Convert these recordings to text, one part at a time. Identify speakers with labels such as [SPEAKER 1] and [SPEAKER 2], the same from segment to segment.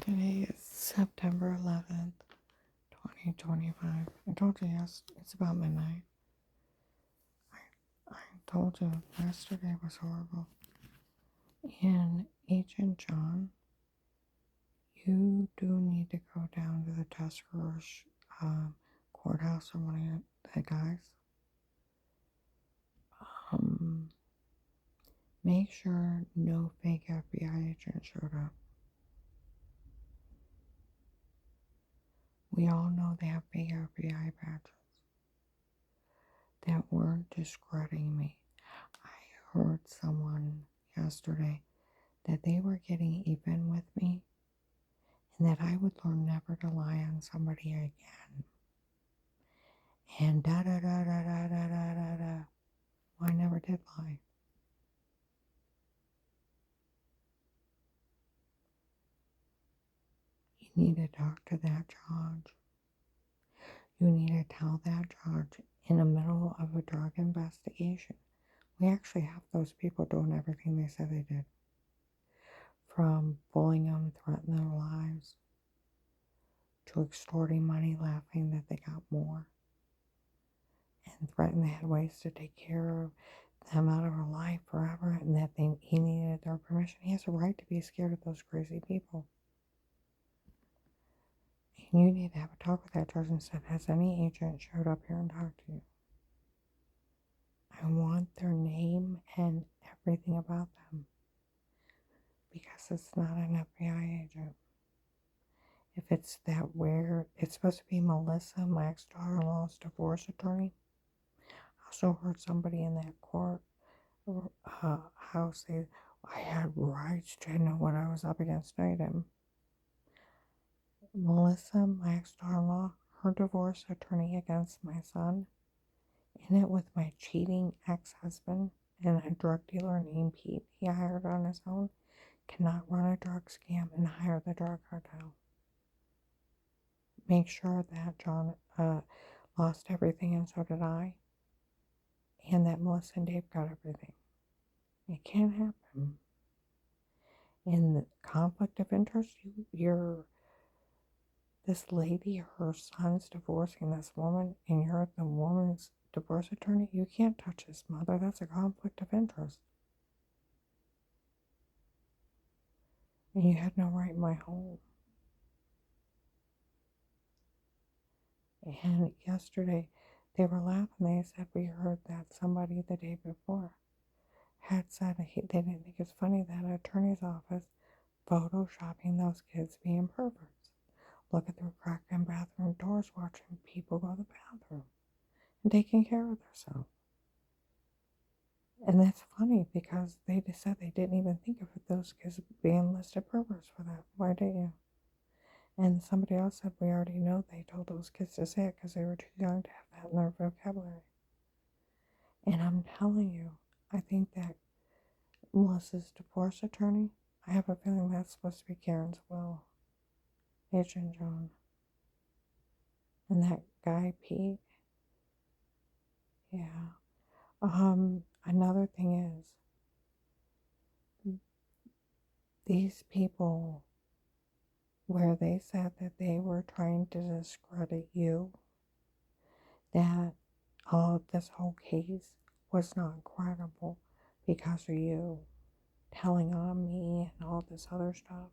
[SPEAKER 1] Today is September 11th, 2025. I told you it's about midnight. I told you yesterday was horrible. And Agent John, you do need to go down to the Tuscarawas courthouse or one of the guys. Make sure no fake FBI agent showed up. We all know they have fake FBI badges that weren't discrediting me. I heard someone yesterday that they were getting even with me and that I would learn never to lie on somebody again. And da da da da da da da da da. Well, I never did lie. You need to talk to that judge. You need to tell that judge in the middle of a drug investigation. We actually have those people doing everything they said they did. From bullying them, threatening their lives, to extorting money, laughing that they got more, and threatening they had ways to take care of them out of her life forever, and that he needed their permission. He has a right to be scared of those crazy people. And you need to have a talk with that judge and said, has any agent showed up here and talked to you? I want their name and everything about them. Because it's not an FBI agent. If it's that weird, it's supposed to be Melissa, my ex-daughter-in-law's divorce attorney. I also heard somebody in that court house say, I had rights to know what I was up against. No, you didn't. Melissa, my ex-daughter-in-law, her divorce attorney against my son, in it with my cheating ex-husband and a drug dealer named Pete he hired on his own, cannot run a drug scam and hire the drug cartel. Make sure that John lost everything and so did I, and that Melissa and Dave got everything. It can't happen. In the conflict of interest, this lady, her son's divorcing this woman, and you're the woman's divorce attorney. You can't touch his mother. That's a conflict of interest. And you had no right in my home. And yesterday, they were laughing. They said, we heard that somebody the day before had said they didn't think it's funny that an attorney's office photoshopping those kids being perverts. Looking through cracked in bathroom doors, watching people go to the bathroom and taking care of themselves. And that's funny because they just said they didn't even think of those kids being listed perverts for that. Why didn't you? And somebody else said, we already know they told those kids to say it because they were too young to have that in their vocabulary. And I'm telling you, I think that Melissa's divorce attorney, I have a feeling that's supposed to be Karen's will. Agent John. And that guy, Pete. Yeah. Another thing is, these people, where they said that they were trying to discredit you, that this whole case was not credible because of you telling on me and all this other stuff.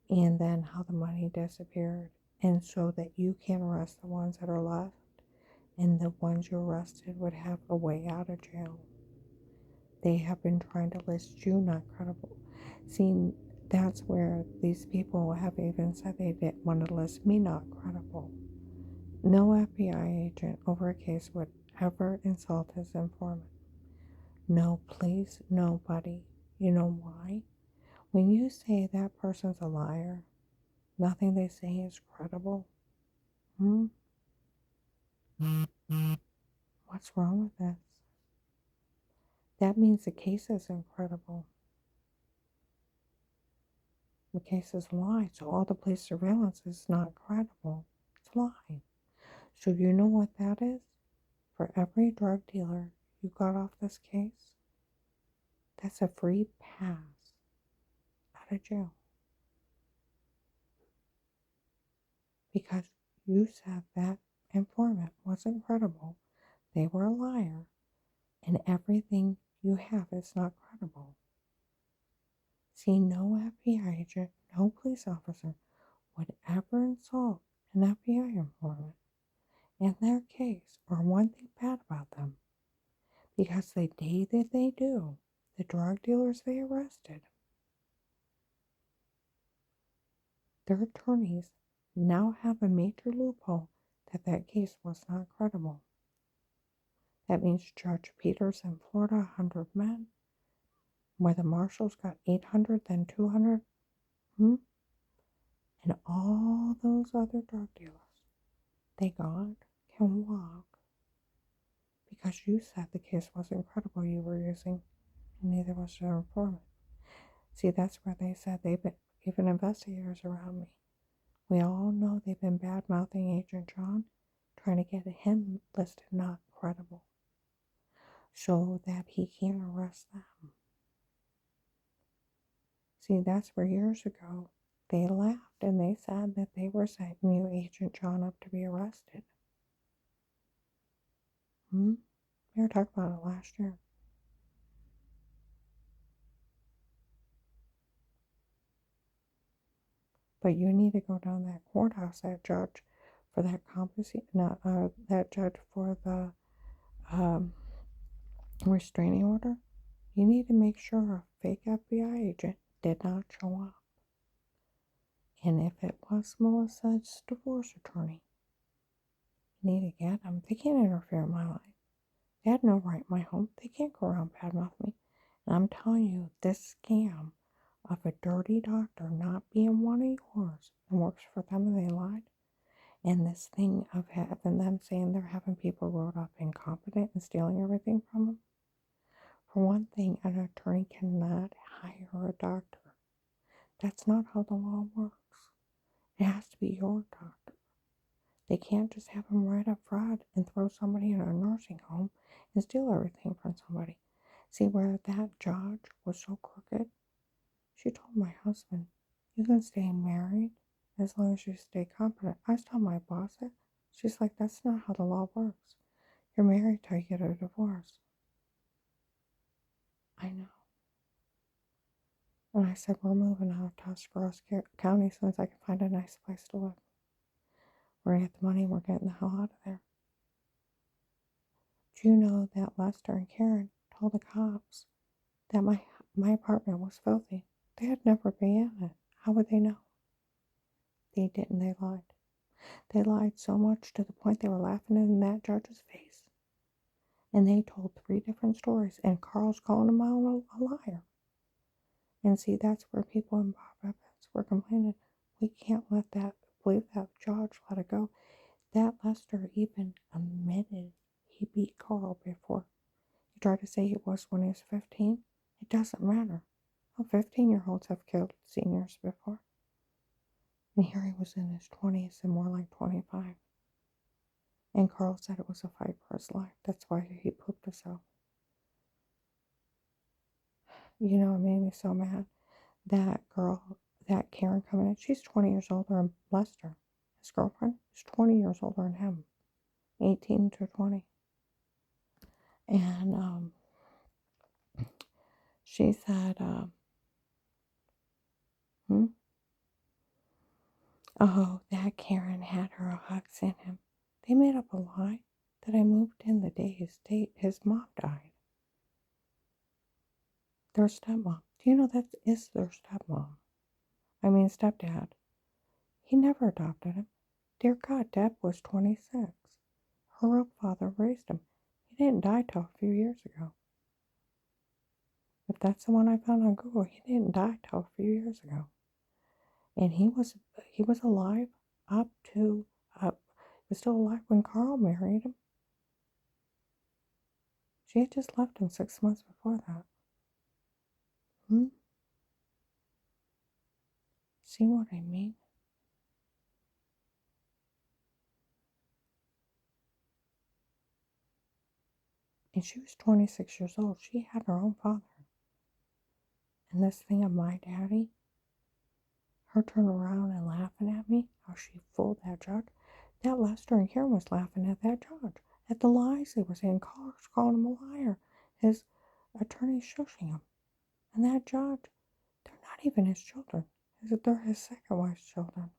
[SPEAKER 1] And then how the money disappeared. And so that you can't arrest the ones that are left. And the ones you arrested would have a way out of jail. They have been trying to list you not credible. See, that's where these people have even said they didn't want to list me not credible. No FBI agent over a case would ever insult his informant. No police, nobody. You know why? When you say that person's a liar, nothing they say is credible. What's wrong with this? That means the case is incredible. The case is lied, so all the police surveillance is not credible. It's lied. So you know what that is? For every drug dealer you got off this case, that's a free pass out of jail. because you said that informant wasn't credible. They were a liar, and everything you have is not credible. See, no FBI agent, no police officer would ever insult an FBI informant in their case or one thing bad about them, because the day that they do, the drug dealers they arrested, their attorneys now have a major loophole that that case was not credible. That means Judge Peters in Florida, 100 men, where the marshals got 800, then 200, and all those other drug dealers, they God can walk because you said the case wasn't credible you were using, and neither was their informant. See, that's where they said they've been, even investigators around me, we all know they've been bad-mouthing Agent John, trying to get him listed not credible so that he can't arrest them. See, that's where years ago they laughed and they said that they were setting you, Agent John, up to be arrested. We were talking about it last year. But you need to go down that courthouse, that judge for that that judge for the restraining order. You need to make sure a fake FBI agent did not show up. And if it was Melissa's divorce attorney, you need to get them. They can't interfere in my life. They had no right in my home. They can't go around badmouth me. And I'm telling you, this scam of a dirty doctor not being one of yours and works for them and they lied, and this thing of having them saying they're having people wrote up incompetent and stealing everything from them. For one thing, an attorney cannot hire a doctor. That's not how the law works. It has to be your doctor. They can't just have them write up fraud and throw somebody in a nursing home and steal everything from somebody. See, where that judge was so crooked, she told my husband, you can stay married as long as you stay competent. I was telling my boss it. She's like, that's not how the law works. You're married till you get a divorce. I know. And I said, we're moving out of Tuscarawas County as soon as I can find a nice place to live. We're going to get the money and we're getting the hell out of there. Do you know that Lester and Karen told the cops that my apartment was filthy? They had never been in it. How would they know? They didn't. They lied. They lied so much to the point they were laughing in that judge's face. And they told 3 different stories, and Carl's calling them out a liar. And see, that's where people in Bob Evans were complaining. We can't believe that judge let it go. That Lester even admitted he beat Carl before. He tried to say he was when he was 15. It doesn't matter. Oh, 15-year-olds have killed seniors before. And here he was in his 20s and more like 25. And Carl said it was a fight for his life. That's why he pooped himself. You know, it made me so mad. That girl, that Karen coming in, she's 20 years older than Lester. His girlfriend is 20 years older than him. 18 to 20. And she said, oh, that Karen had her hugs in him. They made up a lie that I moved in the day his mom died. Their stepmom. Do you know that is their stepmom? I mean, stepdad. He never adopted him. Dear God, Deb was 26. Her real father raised him. He didn't die till a few years ago. If that's the one I found on Google, he didn't die till a few years ago. And he was alive he was still alive when Carl married him. She had just left him 6 months before that. See what I mean? And she was 26 years old. She had her own father. And this thing of my daddy, her turning around and laughing at me, how she fooled that judge. That Lester and Karen was laughing at that judge, at the lies they were saying, calling him a liar. His attorney shushing him. And that judge, they're not even his children. They're his second wife's children.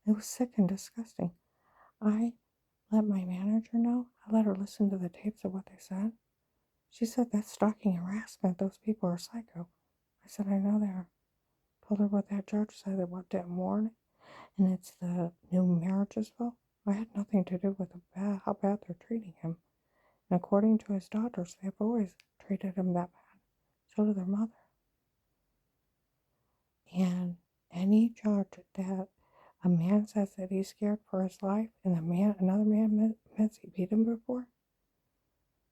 [SPEAKER 1] It was sick and disgusting. I let my manager know. I let her listen to the tapes of what they said. She said that's stalking and harassment. Those people are psycho. I said, I know they are. Told her what that judge said about that morning, and it's the new marriages bill. I had nothing to do with how bad they're treating him. And according to his daughters, they've always treated him that bad. So did their mother. And any judge that a man says that he's scared for his life, and another man admits he beat him before,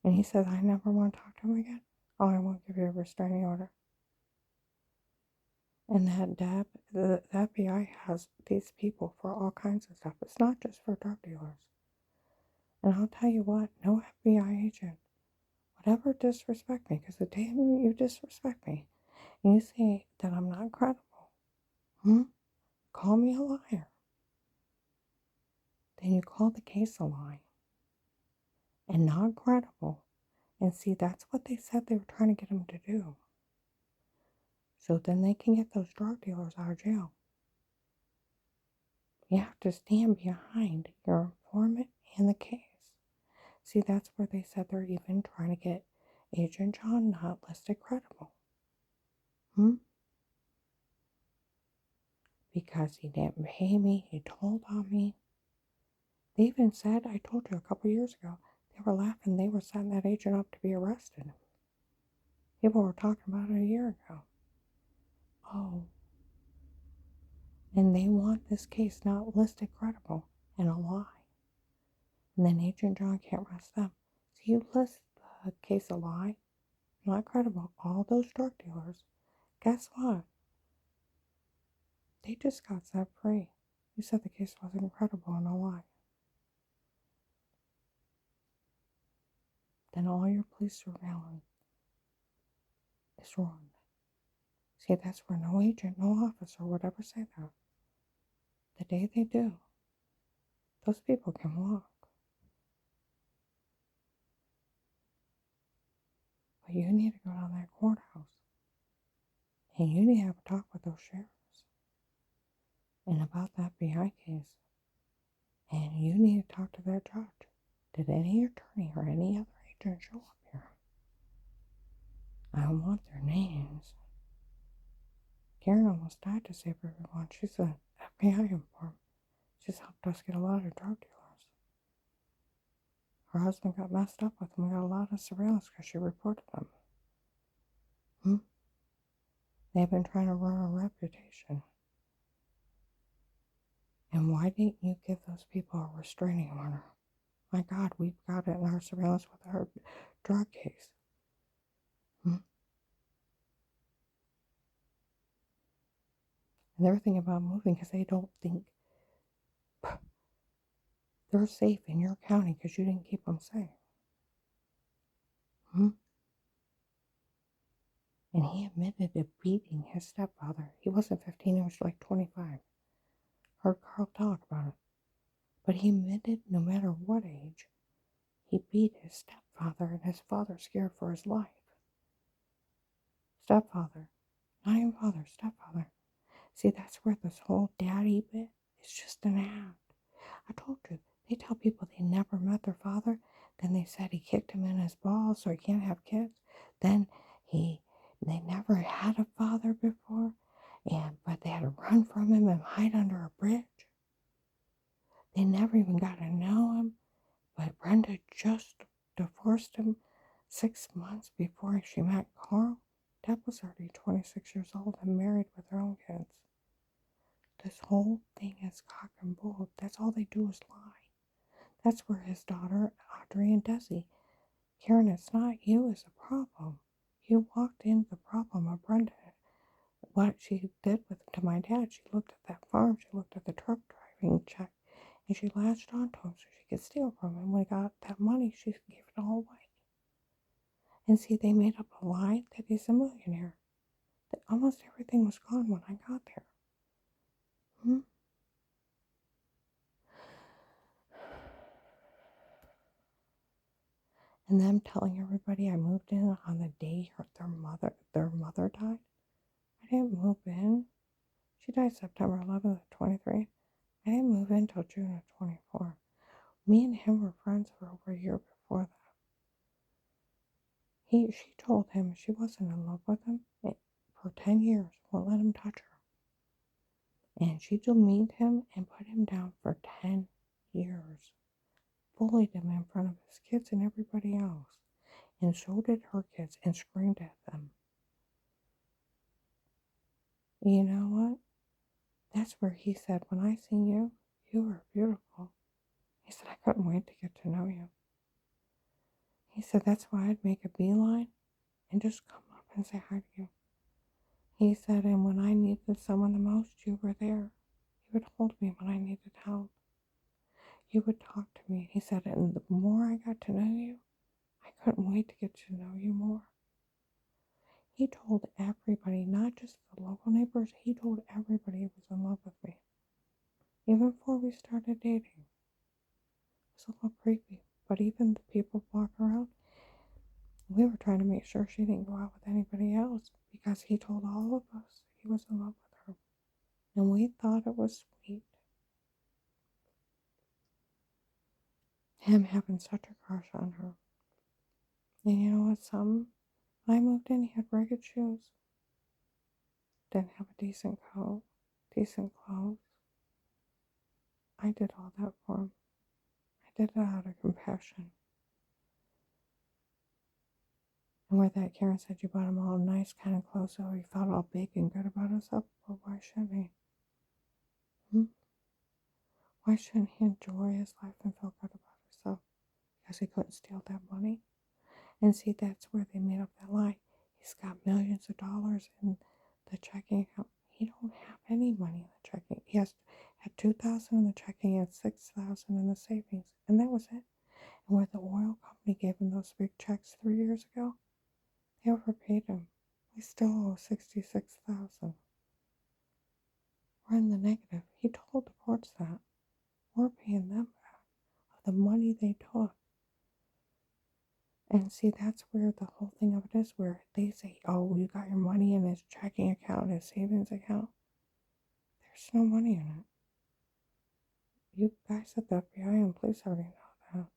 [SPEAKER 1] and he says, I never want to talk to him again, oh, I won't give you a restraining order. And the FBI has these people for all kinds of stuff. It's not just for drug dealers. And I'll tell you what, no FBI agent would ever disrespect me, because the day you disrespect me and you say that I'm not credible, call me a liar. Then you call the case a lie and not credible. And see, that's what they said they were trying to get him to do. So then they can get those drug dealers out of jail. You have to stand behind your informant and the case. See, that's where they said they're even trying to get Agent John not listed credible. Because he didn't pay me, he told on me. They even said, I told you a couple years ago, they were laughing, they were setting that agent up to be arrested. People were talking about it a year ago. Oh. And they want this case not listed credible and a lie. And then Agent John can't arrest them. So you list the case a lie, not credible, all those drug dealers. Guess what? They just got set free. You said the case wasn't credible and a lie. Then all your police surveillance is ruined. See, that's where no agent, no officer would ever say that. The day they do, those people can walk. But you need to go down that courthouse. And you need to have a talk with those sheriffs. And about that FBI case. And you need to talk to that judge. Did any attorney or any other agent show up here? I don't want their names. Karen almost died to save everyone. She's an FBI informant. She's helped us get a lot of drug dealers. Her husband got messed up with them. We got a lot of surveillance because she reported them. They've been trying to ruin our reputation. And why didn't you give those people a restraining order? My God, we've got it in our surveillance with our drug case. And they're thinking about moving because they don't think they're safe in your county because you didn't keep them safe. And he admitted to beating his stepfather. He wasn't 15, he was like 25. Heard Carl talk about it. But he admitted no matter what age, he beat his stepfather, and his father scared for his life. Stepfather. Not even father, stepfather. See, that's where this whole daddy bit is just an act. I told you, they tell people they never met their father. Then they said he kicked him in his balls so he can't have kids. Then they never had a father before, but they had to run from him and hide under a bridge. They never even got to know him, but Brenda just divorced him 6 months before she met Carl. Deb was already 26 years old and married with her own kids. This whole thing is cock and bull. That's all they do is lie. That's where his daughter, Audrey and Desi, Karen, it's not you is a problem. You walked into the problem of Brenda. What she did to my dad, she looked at that farm, she looked at the truck driving check, and she latched onto him so she could steal from him. When he got that money, she gave it all away. And see, they made up a lie that he's a millionaire. That almost everything was gone when I got there. and them telling everybody I moved in on the day their mother died. I didn't move in. She died September 11th of 23. I didn't move in till June of 24. Me and him were friends for over a year before that. She told him she wasn't in love with him for 10 years, won't let him touch her. And she demeaned him and put him down for 10 years. Bullied him in front of his kids and everybody else. And so did her kids and screamed at them. You know what? That's where he said, when I seen you, you were beautiful. He said, I couldn't wait to get to know you. He said, that's why I'd make a beeline and just come up and say hi to you. He said, and when I needed someone the most, you were there. You would hold me when I needed help. You would talk to me. He said, and the more I got to know you, I couldn't wait to get to know you more. He told everybody, not just the local neighbors, he told everybody he was in love with me. Even before we started dating. It was a little creepy. But even the people walking around, we were trying to make sure she didn't go out with anybody else because he told all of us he was in love with her. And we thought it was sweet. Him having such a crush on her. And you know what, when I moved in, he had ragged shoes. Didn't have a decent coat, decent clothes. I did all that for him. I did it out of compassion. And where that Karen said you bought him all nice kind of clothes so he felt all big and good about himself, but why shouldn't he? Why shouldn't he enjoy his life and feel good about himself? Because he couldn't steal that money? And see, that's where they made up that lie. He's got millions of dollars in the checking account. He don't have any money in the checking. He had $2,000 in the checking and $6,000 in the savings, and that was it. And where the oil company gave him those big checks 3 years ago, they overpaid him. We still owe $66,000. We're in the negative. He told the courts that we're paying them back of the money they took. And see, that's where the whole thing of it is, where they say, oh, you got your money in his checking account, his savings account. There's no money in it. You guys at the FBI and police already know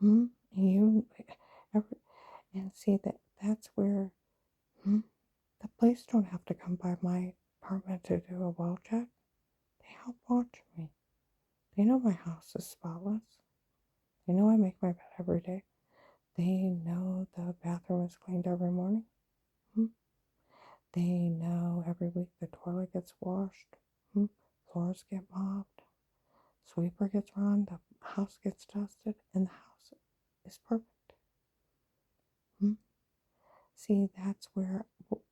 [SPEAKER 1] that. And see, that's where the police don't have to come by my apartment to do a well check. They help watch me. They know my house is spotless. They know I make my bed every day. They know the bathroom is cleaned every morning. They know every week the toilet gets washed. Floors get mopped. Sweeper gets run. The house gets dusted. And the house is perfect. See, that's where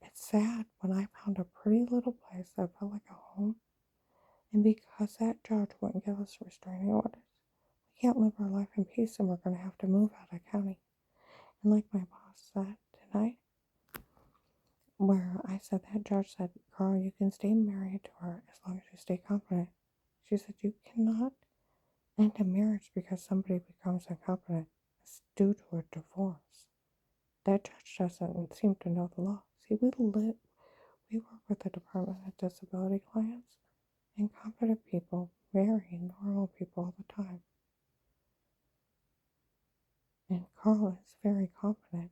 [SPEAKER 1] it's sad when I found a pretty little place that felt like a home. And because that judge wouldn't give us restraining orders, we can't live our life in peace and we're going to have to move out of county. And like my boss said tonight, where I said that judge said, Carl, you can stay married to her as long as you stay confident. She said, you cannot end a marriage because somebody becomes incompetent. It's due to a divorce. That judge doesn't seem to know the law. See, we work with the Department of Disability clients, and competent people marry normal people all the time. And Carl is very confident.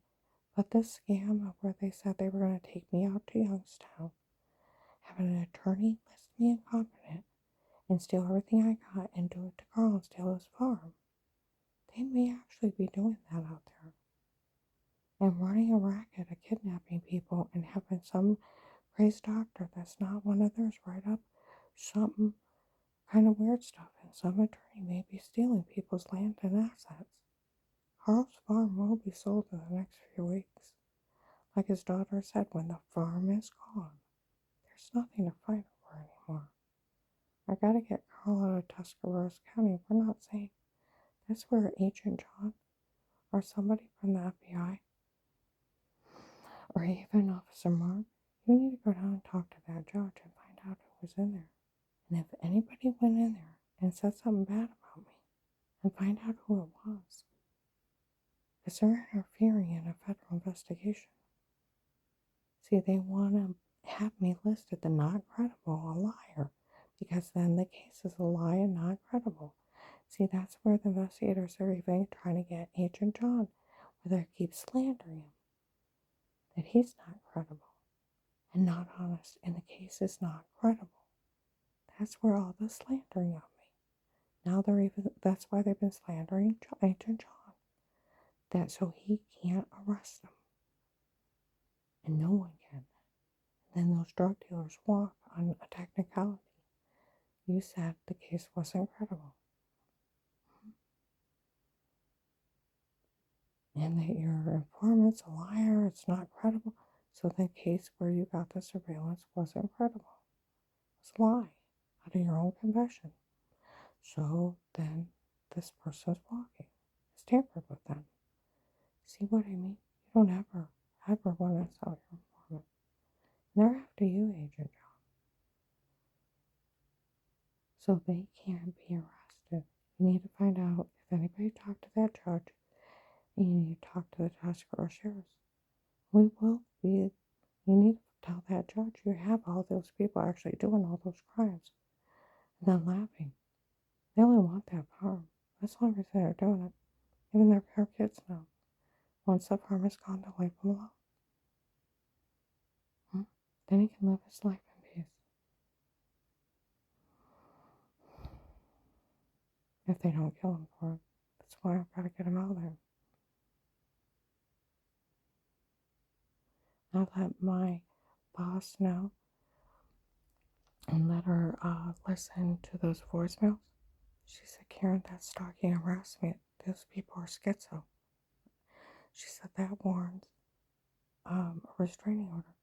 [SPEAKER 1] But this scam of where they said they were going to take me out to Youngstown, have an attorney list me incompetent, and steal everything I got and do it to Carl and steal his farm. They may actually be doing that out there. And running a racket of kidnapping people and having some crazy doctor that's not one of theirs write up something kind of weird stuff, and some attorney may be stealing people's land and assets. Carl's farm will be sold in the next few weeks. Like his daughter said, when the farm is gone, there's nothing to fight over anymore. I gotta get Carl out of Tuscarawas County. We're not safe. That's where Agent John or somebody from the FBI or even Officer Mark, you need to go down and talk to that judge and find out who was in there. And if anybody went in there and said something bad about me, and find out who it was. because they're interfering in a federal investigation. See, they want to have me listed the not credible, a liar, because then the case is a lie and not credible. See, that's where the investigators are even trying to get Agent John, where they keep slandering him, that he's not credible and not honest, and the case is not credible. That's where all the slandering of me. Now that's why they've been slandering Agent John. That so he can't arrest them. And no one can. And then those drug dealers walk on a technicality. You said the case wasn't credible. And that your informant's a liar, it's not credible. So the case where you got the surveillance wasn't credible. It's a lie out of your own confession. So then this person's walking. It's tampered with them. See what I mean? You don't ever want to sell your informant. And they're after you, Agent John. So they can't be arrested. You need to find out if anybody talked to that judge, and you need to talk to the Tuscarora sheriffs. We will be, you need to tell that judge you have all those people actually doing all those crimes. And then laughing. They only want that farm. That's the only reason they're doing it. Even their kids know. Once the farm is gone, they'll leave him alone. Then he can live his life in peace. If they don't kill him for it. That's why I've got to get him out of there. I let my boss know and let her listen to those voicemails. She said, Karen, that's stalking and harassment. Those people are schizo. She said that warrants a restraining order.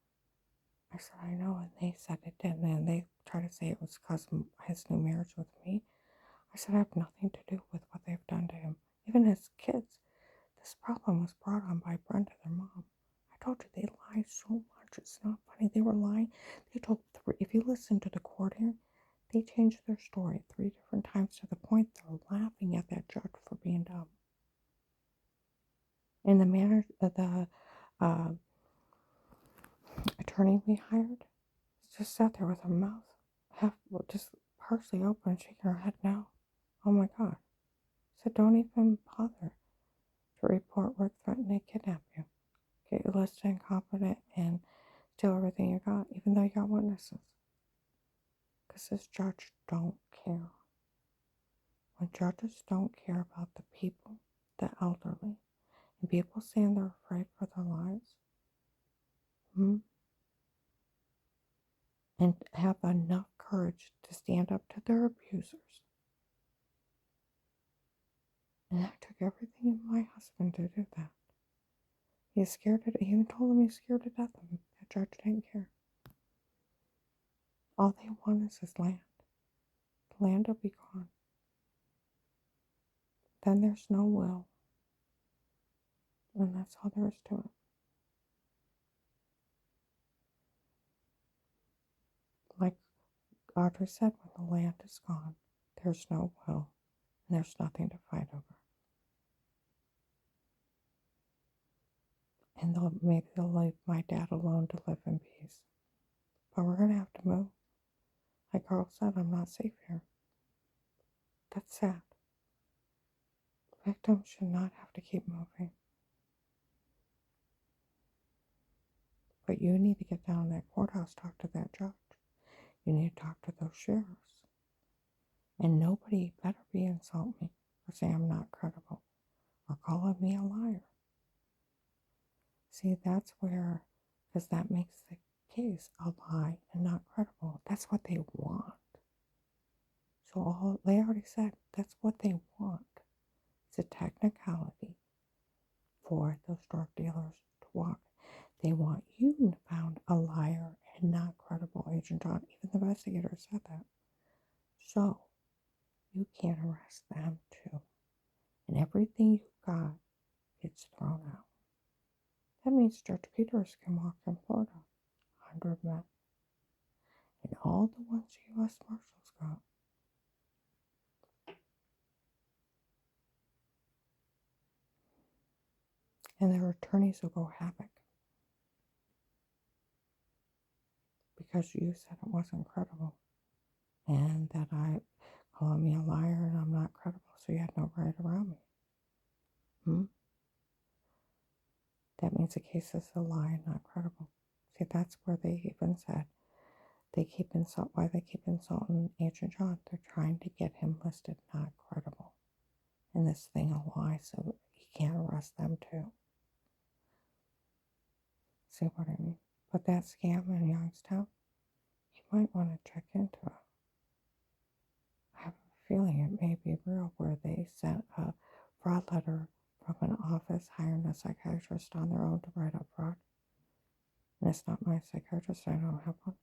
[SPEAKER 1] I said, I know, and they said it didn't, and they tried to say it was because of his new marriage with me. I said, I have nothing to do with what they've done to him. Even his kids. This problem was brought on by Brenda, their mom. I told you they lie so much. It's not funny. They were lying. They told if you listen to the court hearing, they changed their story 3 different times to the point they're laughing at that judge for being dumb. And the attorney we hired just sat there with her mouth just partially open, shaking her head no. Oh my God. I said, don't even bother to report we're threatening to kidnap you. Get you listed incompetent and steal everything you got, even though you got witnesses. Because this judge don't care. When judges don't care about the people, the elderly, and people saying they're afraid for their lives, and have enough courage to stand up to their abusers. And that took everything in my husband to do that. He even told him he's scared to death of him. That judge didn't care. All they want is his land. The land will be gone. Then there's no will. And that's all there is to it. Like Audrey said, when the land is gone, there's no will, and there's nothing to fight over. And maybe they'll leave my dad alone to live in peace. But we're going to have to move. Like Carl said, I'm not safe here. That's sad. Victims should not have to keep moving. But you need to get down to that courthouse, talk to that judge. You need to talk to those sheriffs. And nobody better be insult me or say I'm not credible or calling me a liar. See, that's where, because that makes the case a lie and not credible. That's what they want. So they already said that's what they want. It's a technicality for those drug dealers to walk. They want you found a liar and not credible, Agent John. Even the investigator said that. So you can't arrest them too. And everything you've got gets thrown out. That means Judge Peters can walk in Florida. 100 men. And all the ones U.S. Marshals got. And their attorneys will go havoc because you said it wasn't credible and that I calling me a liar and I'm not credible, so you had no right around me. That means the case is a lie and not credible. See, that's where they even said why they keep insulting Agent John. They're trying to get him listed not credible. And this thing a lie so he can't arrest them too. See what I mean? But that scam in Youngstown, you might want to check into it. I have a feeling it may be real where they sent a fraud letter from an office hiring a psychiatrist on their own to write up fraud. And it's not my psychiatrist, I don't have one.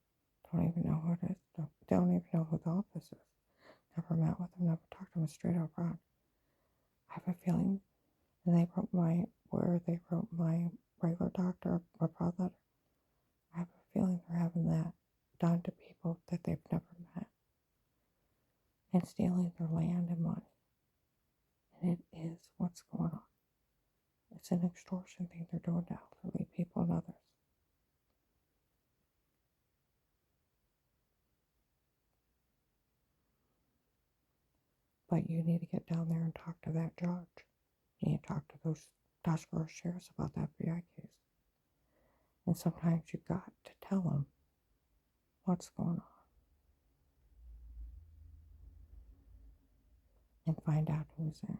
[SPEAKER 1] Don't even know who it is. Don't even know who the office is. Never met with them, never talked to them, straight up fraud. I have a feeling, and they wrote my regular doctor or fraud letter. I have a feeling they're having that done to people that they've never met and stealing their land and money. And it is what's going on. It's an extortion thing they're doing to elderly people and others. But you need to get down there and talk to that judge. You need to talk to those Dashboro sheriffs about that FBI case. And sometimes you got to tell them what's going on and find out who's there.